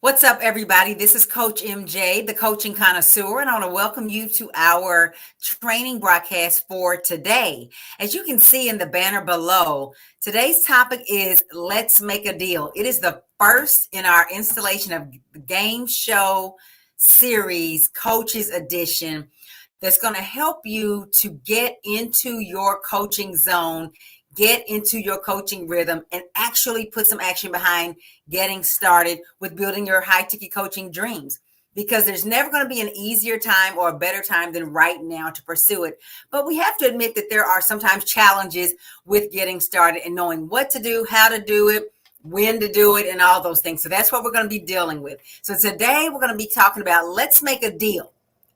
What's up, everybody? This is Coach MJ, the coaching connoisseur, and I want to welcome you to our training broadcast for today. As you can see in the banner below, today's topic is Let's Make a Deal. It is the first in our installation of the game show series, Coaches Edition, that's going to help you to get into your coaching zone, get into your coaching rhythm, and actually put some action behind getting started with building your high ticket coaching dreams. Because there's never going to be an easier time or a better time than right now to pursue it. But we have to admit that there are sometimes challenges with getting started and knowing what to do, how to do it, when to do it, and all those things. So that's what we're going to be dealing with. So today we're going to be talking about let's make a deal.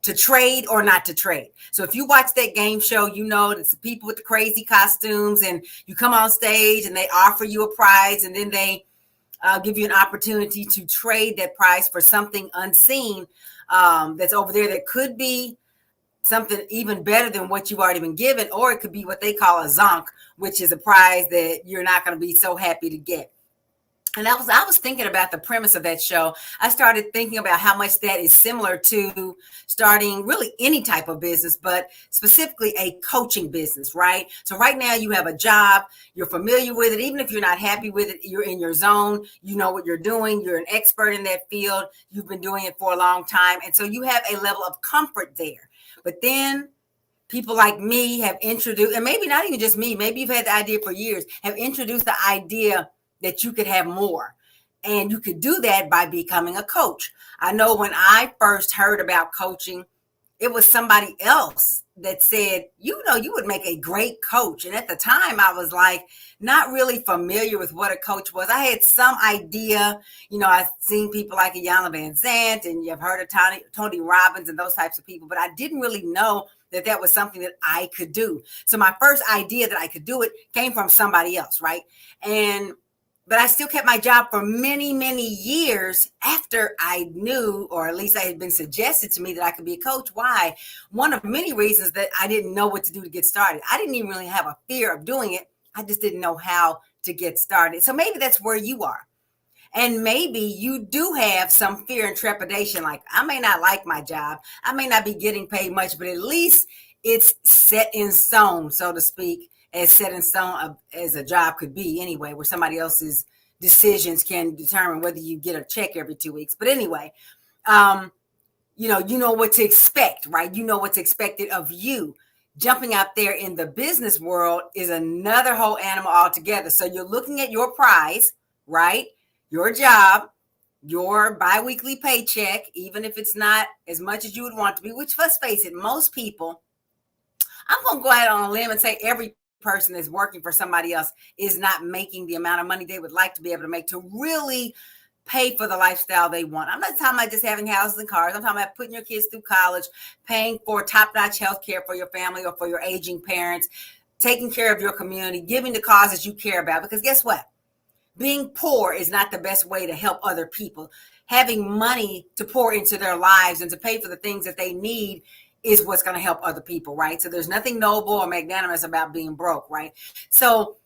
To trade or not to trade. So if you watch that game show, you know it's the people with the crazy costumes, and you come on stage and they offer you a prize, and then they give you an opportunity to trade that prize for something unseen that's over there that could be something even better than what you've already been given, or it could be what they call a zonk, which is a prize that you're not going to be so happy to get. And I was thinking about the premise of that show. I started thinking about how much that is similar to starting really any type of business, but specifically a coaching business, right? So right now you have a job, you're familiar with it. Even if you're not happy with it, you're in your zone, you know what you're doing, you're an expert in that field, you've been doing it for a long time. And so you have a level of comfort there. But then people like me have introduced, and maybe not even just me, maybe you've had the idea for years, have introduced the idea that you could have more. And you could do that by becoming a coach. I know when I first heard about coaching, it was somebody else that said, you know, you would make a great coach. And at the time I was like, not really familiar with what a coach was. I had some idea, you know, I've seen people like Iyanla Van Zant, and you've heard of Tony Robbins and those types of people, but I didn't really know that that was something that I could do. So my first idea that I could do it came from somebody else, right? But I still kept my job for many, many years after I knew, or at least I had been suggested to me that I could be a coach. Why? One of many reasons that I didn't know what to do to get started. I didn't even really have a fear of doing it. I just didn't know how to get started. So maybe that's where you are. And maybe you do have some fear and trepidation. Like, I may not like my job. I may not be getting paid much, but at least it's set in stone, so to speak, as set in stone as a job could be anyway, where somebody else's decisions can determine whether you get a check every 2 weeks. But anyway, you know what to expect, right? You know what's expected of you. Jumping out there in the business world is another whole animal altogether. So you're looking at your prize, right? Your job, your biweekly paycheck, even if it's not as much as you would want to be, which, let's face it, most people, I'm going to go out on a limb and say every person that's working for somebody else is not making the amount of money they would like to be able to make to really pay for the lifestyle they want. I'm not talking about just having houses and cars. I'm talking about putting your kids through college, paying for top-notch health care for your family or for your aging parents, taking care of your community, giving the causes you care about. Because guess what? Being poor is not the best way to help other people. Having money to pour into their lives and to pay for the things that they need is what's going to help other people, right? So there's nothing noble or magnanimous about being broke, right? So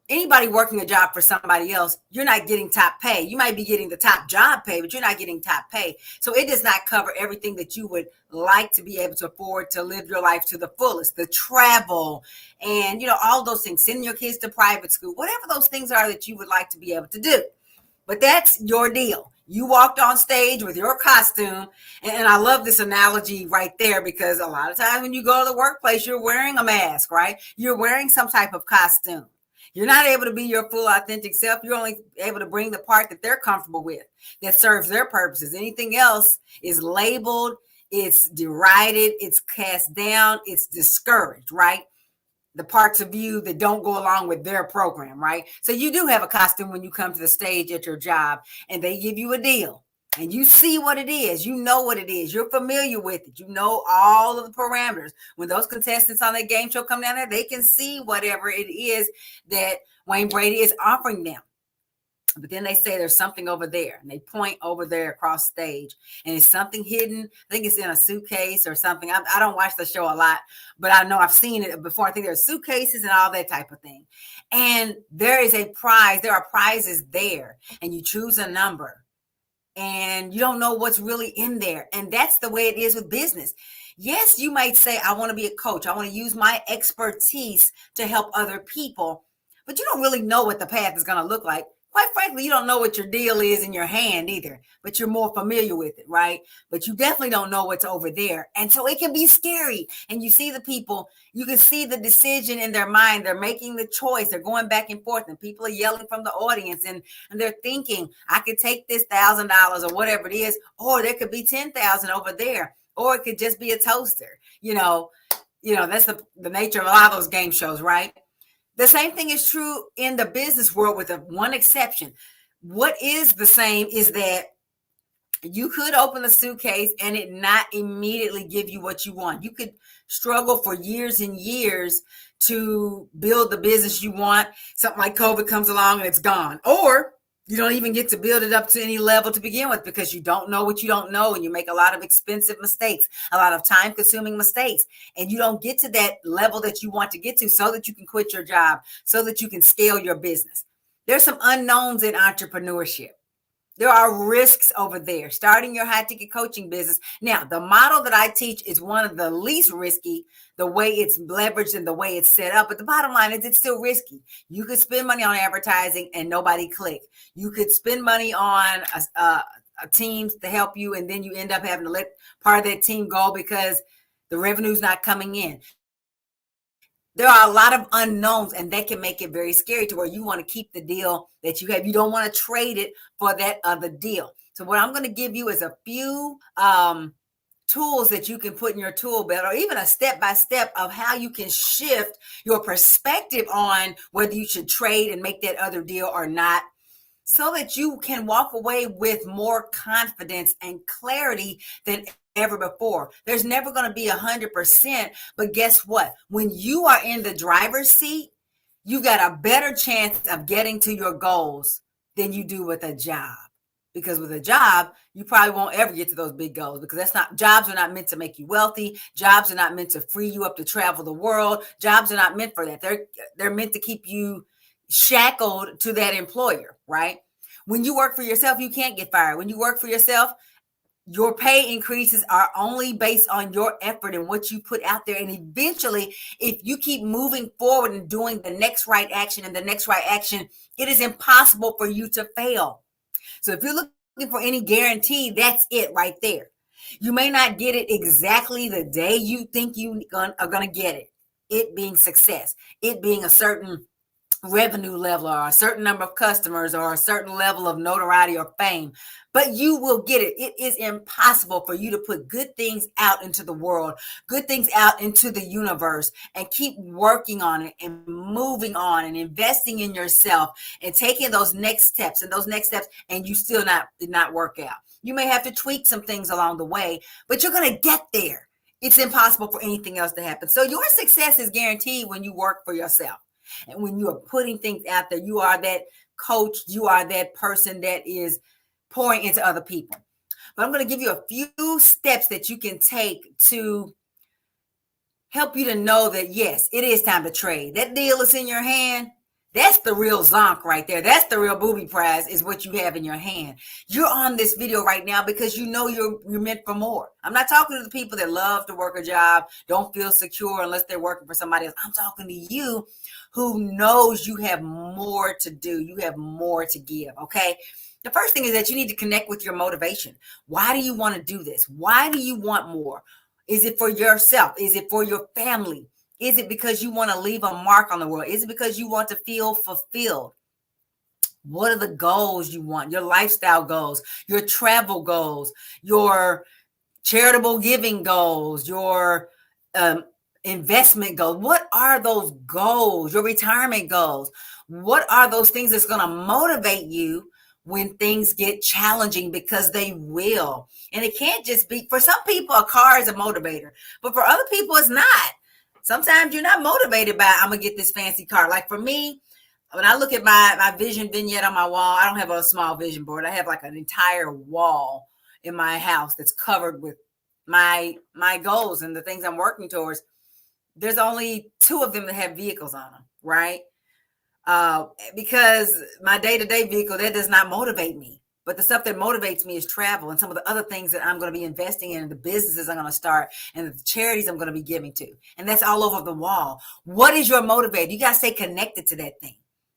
anybody working a job for somebody else, you're not getting top pay. You might be getting the top job pay, but you're not getting top pay. So it does not cover everything that you would like to be able to afford to live your life to the fullest, the travel, and, you know, all those things, sending your kids to private school, whatever those things are that you would like to be able to do. But that's your deal. You walked on stage with your costume. And I love this analogy right there, because a lot of times when you go to the workplace, you're wearing a mask, right? You're wearing some type of costume. You're not able to be your full authentic self. You're only able to bring the part that they're comfortable with, that serves their purposes. Anything else is labeled, it's derided, it's cast down, it's discouraged, right? The parts of you that don't go along with their program, right? So you do have a costume when you come to the stage at your job, and they give you a deal and you see what it is. You know what it is. You're familiar with it. You know all of the parameters. When those contestants on that game show come down there, they can see whatever it is that Wayne Brady is offering them. But then they say there's something over there, and they point over there across stage, and it's something hidden. I think it's in a suitcase or something. I don't watch the show a lot, but I know I've seen it before. I think there's suitcases and all that type of thing. And there is a prize. There are prizes there, and you choose a number. and you don't know what's really in there. And that's the way it is with business. Yes, you might say, I want to be a coach. I want to use my expertise to help other people, but you don't really know what the path is going to look like. Quite frankly, you don't know what your deal is in your hand either, but you're more familiar with it, right? But you definitely don't know what's over there. And so it can be scary. And you see the people, you can see the decision in their mind. They're making the choice. They're going back and forth, and people are yelling from the audience, and they're thinking, I could take this $1,000 or whatever it is, or there could be 10,000 over there, or it could just be a toaster. That's the nature of a lot of those game shows, right? The same thing is true in the business world with one exception. What is the same is that you could open a Suitcase and it not immediately give you what you want. You could struggle for years and years to build the business you want. Something like COVID comes along and it's gone. Or you don't even get to build it up to any level to begin with because you don't know what you don't know, and you make a lot of expensive mistakes, a lot of time-consuming mistakes, and you don't get to that level that you want to get to so that you can quit your job, so that you can scale your business. There's some unknowns in entrepreneurship. There are risks over there. Starting your high-ticket coaching business. Now, the model that I teach is one of the least risky, the way it's leveraged and the way it's set up. But the bottom line is it's still risky. You could spend money on advertising and nobody click. You could spend money on a team to help you, and then you end up having to let part of that team go because the revenue's not coming in. There are a lot of unknowns, and that can make it very scary to where you want to keep the deal that you have. You don't want to trade it for that other deal. So what I'm going to give you is a few tools that you can put in your tool belt, or even a step-by-step of how you can shift your perspective on whether you should trade and make that other deal or not, so that you can walk away with more confidence and clarity than ever before. There's never going to be 100%, but guess what? When you are in the driver's seat, you got a better chance of getting to your goals than you do with a job. Because with a job, you probably won't ever get to those big goals, because jobs are not meant to make you wealthy. Jobs are not meant to free you up to travel the world. Jobs are not meant for that. They're meant to keep you shackled to that employer, right? When you work for yourself, you can't get fired. When you work for yourself, your pay increases are only based on your effort and what you put out there. And eventually, if you keep moving forward and doing the next right action and the next right action, it is impossible for you to fail. So if you're looking for any guarantee, that's it right there. You may not get it exactly the day you think you are going to get it. It being success, it being a certain revenue level or a certain number of customers or a certain level of notoriety or fame, but you will get it. It is impossible for you to put good things out into the world, good things out into the universe, and keep working on it and moving on and investing in yourself and taking those next steps, and you still did not work out. You may have to tweak some things along the way, but you're going to get there. It's impossible for anything else to happen. So your success is guaranteed when you work for yourself. And when you are putting things out there, you are that coach, you are that person that is pouring into other people. But I'm going to give you a few steps that you can take to help you to know that, yes, it is time to trade. That deal is in your hand. That's the real zonk right there. That's the real booby prize, is what you have in your hand. You're on this video right now because you know you're meant for more. I'm not talking to the people that love to work a job, don't feel secure unless they're working for somebody else. I'm talking to you who knows you have more to do. You have more to give, okay? The first thing is that you need to connect with your motivation. Why do you want to do this? Why do you want more? Is it for yourself? Is it for your family? Is it because you want to leave a mark on the world? Is it because you want to feel fulfilled? What are the goals you want? Your lifestyle goals, your travel goals, your charitable giving goals, your investment goals. What are those goals? Your retirement goals. What are those things that's going to motivate you when things get challenging? Because they will. And it can't just be, for some people, a car is a motivator, but for other people, it's not. Sometimes you're not motivated by, I'm going to get this fancy car. Like for me, when I look at my vision vignette on my wall, I don't have a small vision board. I have like an entire wall in my house that's covered with my goals and the things I'm working towards. There's only 2 of them that have vehicles on them, right? Because my day-to-day vehicle, that does not motivate me. But the stuff that motivates me is travel and some of the other things that I'm going to be investing in, and the businesses I'm going to start, and the charities I'm going to be giving to. And that's all over the wall. What is your motivator? You got to stay connected to that thing.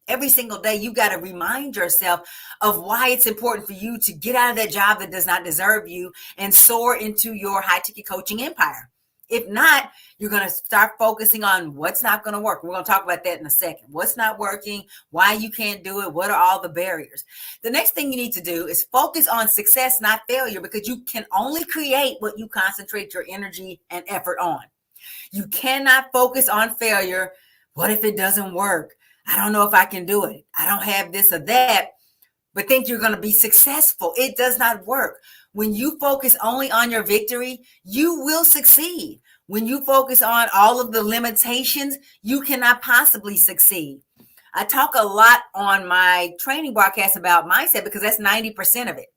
Every single day, you got to remind yourself of why it's important for you to get out of that job that does not deserve you and soar into your high ticket coaching empire. If not, you're going to start focusing on what's not going to work. We're going to talk about that in a second. What's not working, why you can't do it, what are all the barriers. The next thing you need to do is focus on success, not failure, because you can only create what you concentrate your energy and effort on. You cannot focus on failure. What if it doesn't work? I don't know if I can do it. I don't have this or that, but think you're going to be successful. It does not work. When you focus only on your victory, you will succeed. When you focus on all of the limitations, you cannot possibly succeed. I talk a lot on my training broadcast about mindset because that's 90% of it.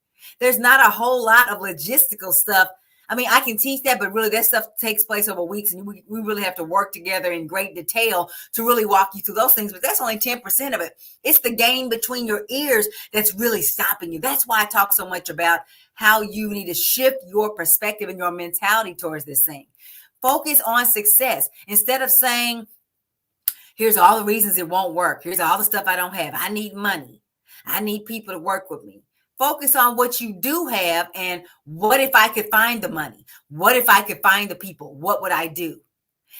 There's not a whole lot of logistical stuff. I mean, I can teach that, but really that stuff takes place over weeks, and we really have to work together in great detail to really walk you through those things. But that's only 10% of it. It's the game between your ears that's really stopping you. That's why I talk so much about how you need to shift your perspective and your mentality towards this thing. Focus on success. Instead of saying, here's all the reasons it won't work. Here's all the stuff I don't have. I need money. I need people to work with me. Focus on what you do have, and what if I could find the money? What if I could find the people? What would I do?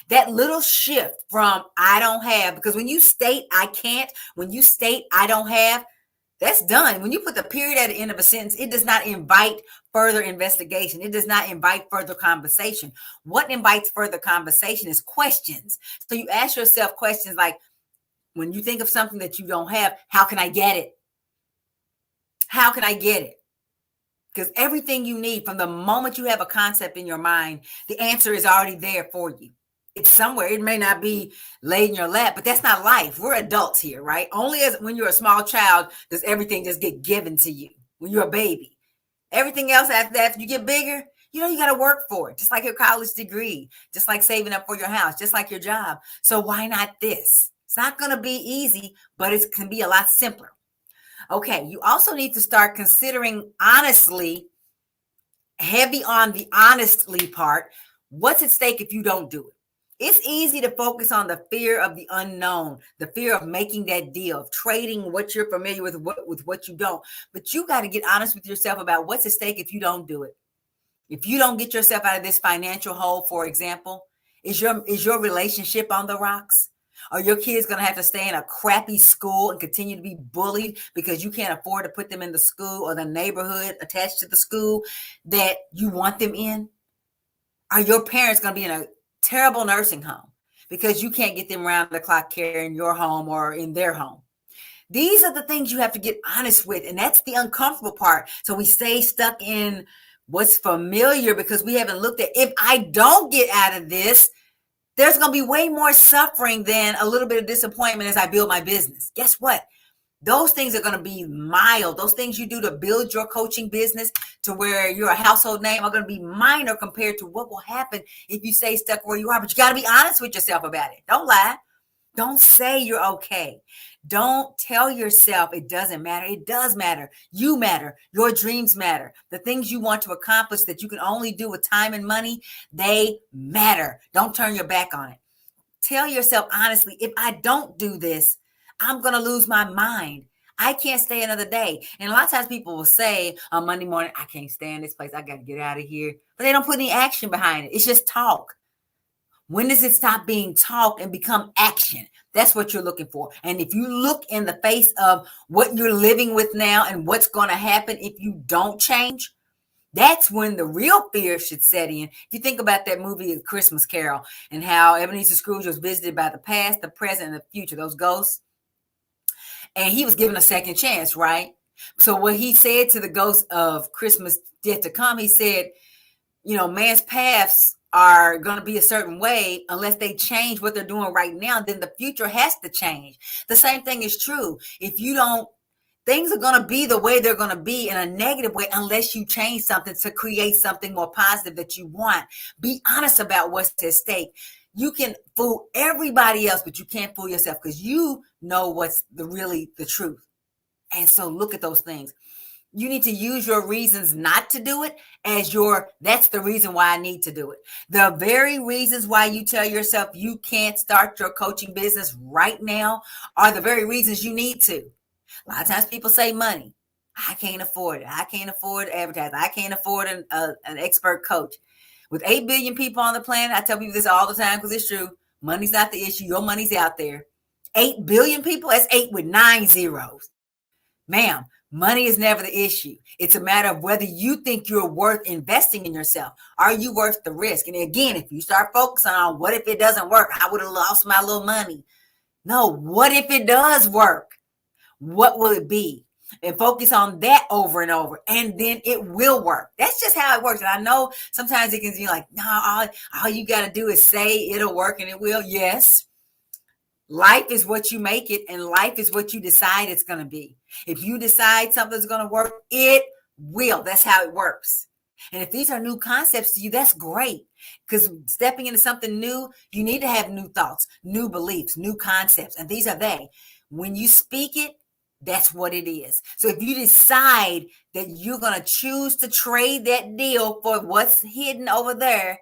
That little shift from I don't have, because when you state I can't, when you state I don't have, that's done. When you put the period at the end of a sentence, it does not invite further investigation. It does not invite further conversation. What invites further conversation is questions. So you ask yourself questions like, when you think of something that you don't have, how can I get it? How can I get it? Because everything you need from the moment you have a concept in your mind, the answer is already there for you. It's somewhere. It may not be laid in your lap, but that's not life. We're adults here, right? Only as when you're a small child does everything just get given to you when you're a baby. Everything else after that, if you get bigger, you got to work for it, just like your college degree, just like saving up for your house, just like your job. So why not this? It's not going to be easy, but it can be a lot simpler. Okay, you also need to start considering honestly, heavy on the honestly part, what's at stake if you don't do it. It's easy to focus on the fear of the unknown, the fear of making that deal, of trading what you're familiar with what you don't. But you got to get honest with yourself about what's at stake if you don't do it. If you don't get yourself out of this financial hole, for example, is your relationship on the rocks? Are your kids going to have to stay in a crappy school and continue to be bullied because you can't afford to put them in the school or the neighborhood attached to the school that you want them in? Are your parents going to be in a terrible nursing home because you can't get them around the clock care in your home or in their home? These are the things you have to get honest with, and that's the uncomfortable part. So we stay stuck in what's familiar because we haven't looked at, if I don't get out of this, there's going to be way more suffering than a little bit of disappointment as I build my business. Guess what? Those things are going to be mild. Those things you do to build your coaching business to where you're a household name are going to be minor compared to what will happen if you stay stuck where you are. But you got to be honest with yourself about it. Don't lie. Don't say you're okay. Don't tell yourself it doesn't matter. It does matter. You matter. Your dreams matter. The things you want to accomplish that you can only do with time and money, they matter. Don't turn your back on it. Tell yourself honestly, if I don't do this, I'm going to lose my mind. I can't stay another day. And a lot of times people will say on Monday morning, I can't stay in this place. I got to get out of here. But they don't put any action behind it. It's just talk. When does it stop being talk and become action? That's what you're looking for. And if you look in the face of what you're living with now and what's going to happen if you don't change, that's when the real fear should set in. If you think about that movie, A Christmas Carol, and how Ebenezer Scrooge was visited by the past, the present, and the future, those ghosts, and he was given a second chance, right? So what he said to the ghost of Christmas yet to come, he said, man's paths are going to be a certain way unless they change what they're doing right now, then the future has to change. The same thing is true. If you don't, things are going to be the way they're going to be in a negative way unless you change something to create something more positive that you want. Be honest about what's at stake. You can fool everybody else, but you can't fool yourself because you know what's really the truth. And so look at those things. You need to use your reasons not to do it as that's the reason why I need to do it. The very reasons why you tell yourself you can't start your coaching business right now are the very reasons you need to. A lot of times people say money. I can't afford it. I can't afford advertising. I can't afford an expert coach. With 8 billion people on the planet, I tell people this all the time because it's true. Money's not the issue. Your money's out there. 8 billion people, that's 8 with 9 zeros. Ma'am, money is never the issue. It's a matter of whether you think you're worth investing in yourself. Are you worth the risk? And again, if you start focusing on what if it doesn't work? I would have lost my little money. No, what if it does work? What will it be? And focus on that over and over, and then it will work. That's just how it works. And I know sometimes it can be like, no, all you got to do is say it'll work and it will. Yes. Life is what you make it, and life is what you decide it's going to be. If you decide something's going to work, it will. That's how it works. And if these are new concepts to you, that's great. Because stepping into something new, you need to have new thoughts, new beliefs, new concepts. And these are they. When you speak it, that's what it is. So if you decide that you're going to choose to trade that deal for what's hidden over there,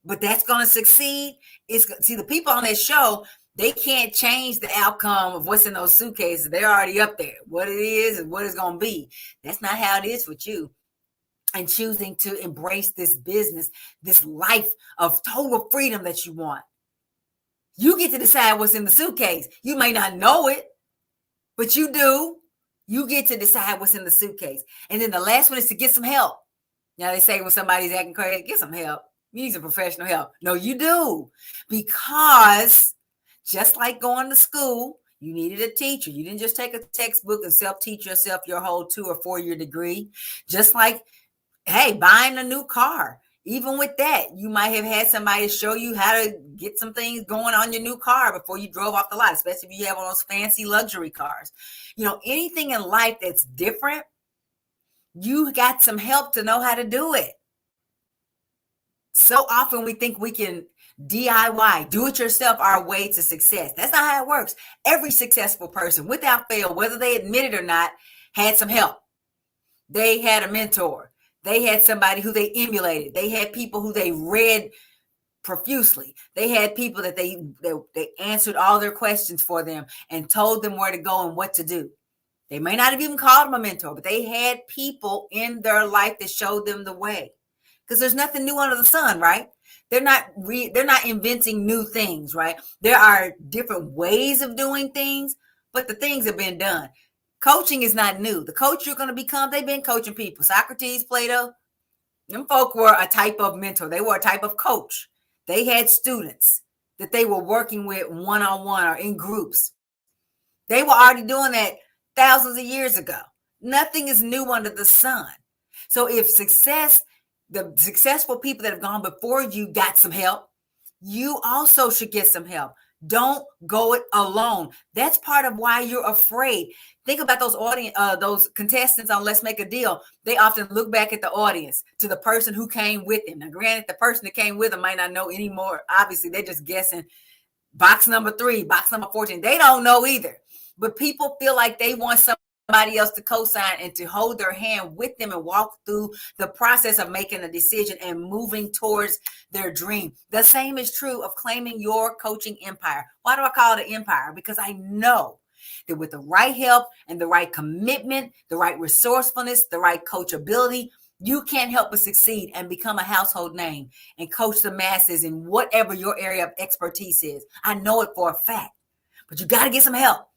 but that's going to succeed, see, the people on this show, they can't change the outcome of what's in those suitcases. They're already up there. What it is and what it's going to be. That's not how it is with you. And choosing to embrace this business, this life of total freedom that you want. You get to decide what's in the suitcase. You may not know it, but you do. You get to decide what's in the suitcase. And then the last one is to get some help. Now they say when somebody's acting crazy, get some help. You need some professional help. No, you do. Because just like going to school, you needed a teacher. You didn't just take a textbook and self-teach yourself your whole 2 or 4 year degree. Just like, hey, buying a new car. Even with that, you might have had somebody show you how to get some things going on your new car before you drove off the lot, especially if you have one of those fancy luxury cars. You know, anything in life that's different, you got some help to know how to do it. So often we think we can DIY, do it yourself, our way to success. That's not how it works. Every successful person, without fail, whether they admit it or not, had some help. They had a mentor. They had somebody who they emulated. They had people who they read profusely. They had people that they answered all their questions for them and told them where to go and what to do. They may not have even called them a mentor, but they had people in their life that showed them the way. Because there's nothing new under the sun, right? They're not inventing new things, right? There are different ways of doing things, but the things have been done. Coaching is not new. The coach you're going to become, they've been coaching people. Socrates, Plato, them folk were a type of mentor. They were a type of coach. They had students that they were working with one-on-one or in groups. They were already doing that thousands of years ago. Nothing is new under the sun. So if the successful people that have gone before you got some help, you also should get some help. Don't go it alone. That's part of why you're afraid. Think about those contestants on Let's Make a Deal. They often look back at the audience, to the person who came with them. Now, granted, the person that came with them might not know anymore. Obviously, they're just guessing. Box number 3, box number 14. They don't know either. But people feel like they want somebody else to co-sign and to hold their hand with them and walk through the process of making a decision and moving towards their dream. The same is true of claiming your coaching empire. Why do I call it an empire? Because I know that with the right help and the right commitment, the right resourcefulness, the right coachability, you can't help but succeed and become a household name and coach the masses in whatever your area of expertise is. I know it for a fact, but you got to get some help.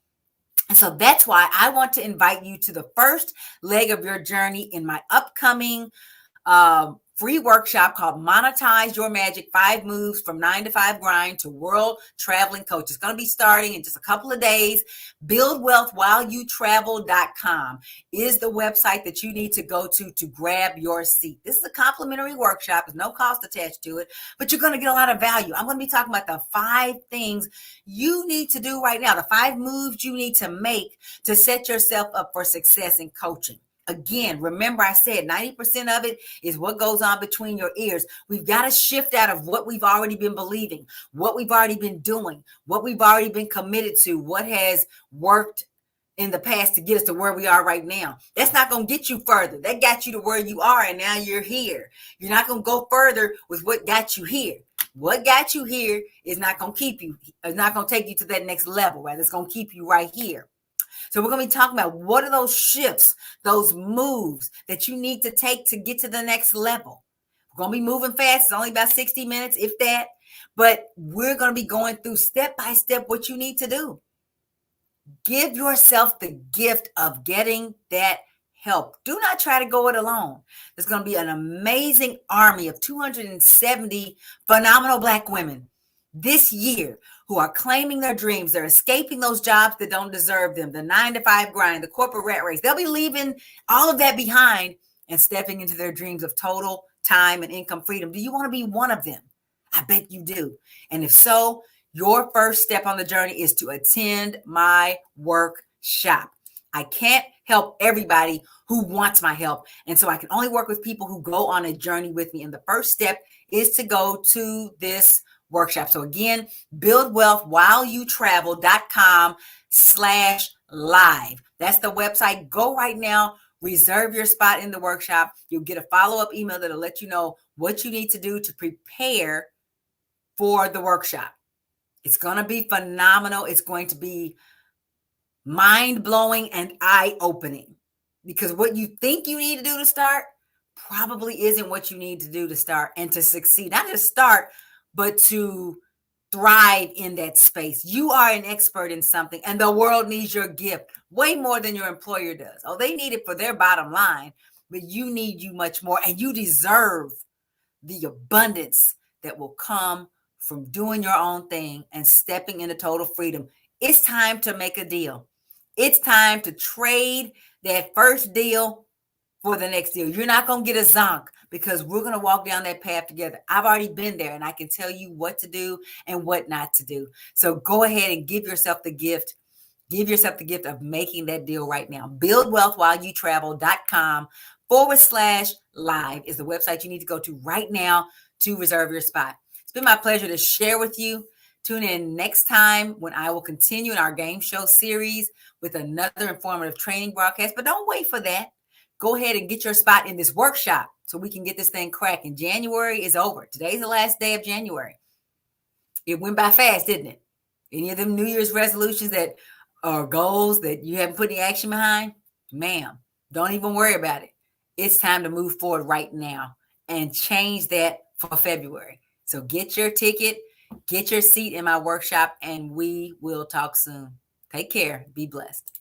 And so that's why I want to invite you to the first leg of your journey in my upcoming free workshop called Monetize Your Magic, 5 Moves from 9 to 5 Grind to World Traveling Coach. It's going to be starting in just a couple of days. BuildWealthWhileYouTravel.com is the website that you need to go to grab your seat. This is a complimentary workshop. There's no cost attached to it, but you're going to get a lot of value. I'm going to be talking about the 5 things you need to do right now, the 5 moves you need to make to set yourself up for success in coaching. Again, remember I said 90% of it is what goes on between your ears. We've got to shift out of what we've already been believing, what we've already been doing, what we've already been committed to, what has worked in the past to get us to where we are right now. That's not going to get you further. That got you to where you are, and now you're here. You're not going to go further with what got you here. What got you here is not going to keep you, is not going to take you to that next level, right? It's going to keep you right here. So we're going to be talking about what are those shifts, those moves that you need to take to get to the next level. We're going to be moving fast. It's only about 60 minutes, if that. But we're going to be going through step by step what you need to do. Give yourself the gift of getting that help. Do not try to go it alone. There's going to be an amazing army of 270 phenomenal Black women this year who are claiming their dreams. They're escaping those jobs that don't deserve them, the 9-to-5 grind, the corporate rat race. They'll be leaving all of that behind and stepping into their dreams of total time and income freedom. Do you want to be one of them? I bet you do. And if so, your first step on the journey is to attend my workshop. I can't help everybody who wants my help. And so I can only work with people who go on a journey with me. And the first step is to go to this workshop. So again, buildwealthwhileyoutravel.com/live. That's the website. Go right now. Reserve your spot in the workshop. You'll get a follow-up email that'll let you know what you need to do to prepare for the workshop. It's going to be phenomenal. It's going to be mind-blowing and eye-opening, because what you think you need to do to start probably isn't what you need to do to start and to succeed. Not just start, but to thrive in that space. You are an expert in something, and the world needs your gift way more than your employer does. Oh, they need it for their bottom line, but you need you much more, and you deserve the abundance that will come from doing your own thing and stepping into total freedom. It's time to make a deal. It's time to trade that first deal for the next deal. You're not going to get a zonk, because we're going to walk down that path together. I've already been there, and I can tell you what to do and what not to do. So go ahead and give yourself the gift. Give yourself the gift of making that deal right now. buildwealthwhileyoutravel.com/live is the website you need to go to right now to reserve your spot. It's been my pleasure to share with you. Tune in next time when I will continue in our game show series with another informative training broadcast. But don't wait for that. Go ahead and get your spot in this workshop so we can get this thing cracking. January is over. Today's the last day of January. It went by fast, didn't it? Any of them New Year's resolutions that are goals that you haven't put any action behind? Ma'am, don't even worry about it. It's time to move forward right now and change that for February. So get your ticket, get your seat in my workshop, and we will talk soon. Take care. Be blessed.